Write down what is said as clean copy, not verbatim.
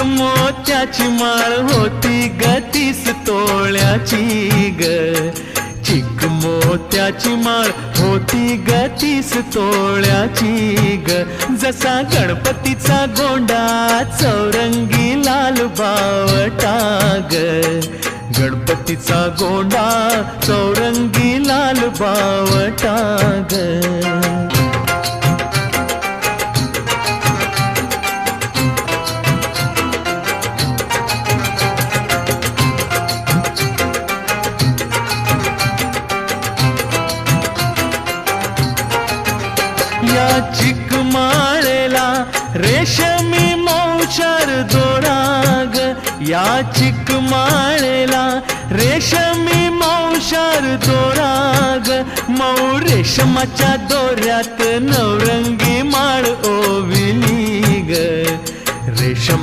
मोत्याची माळ होती ग 30 तोळ्याची ग, चिक मोत्याची माळ होती ग 30 तोळ्याची ग. जसा गणपतीचा गोंडा चौरंगी लाल बावटा ग, गणपतीचा गोंडा चौरंगी लाल बावटा ग. या चिकमाळेला रेशमी मौचार दोराग, या चिकमाळेला रेशमी मौचार दोराग. मऊ रेशमाच्या दोऱ्यात नवरंगी माळ ओविली ग,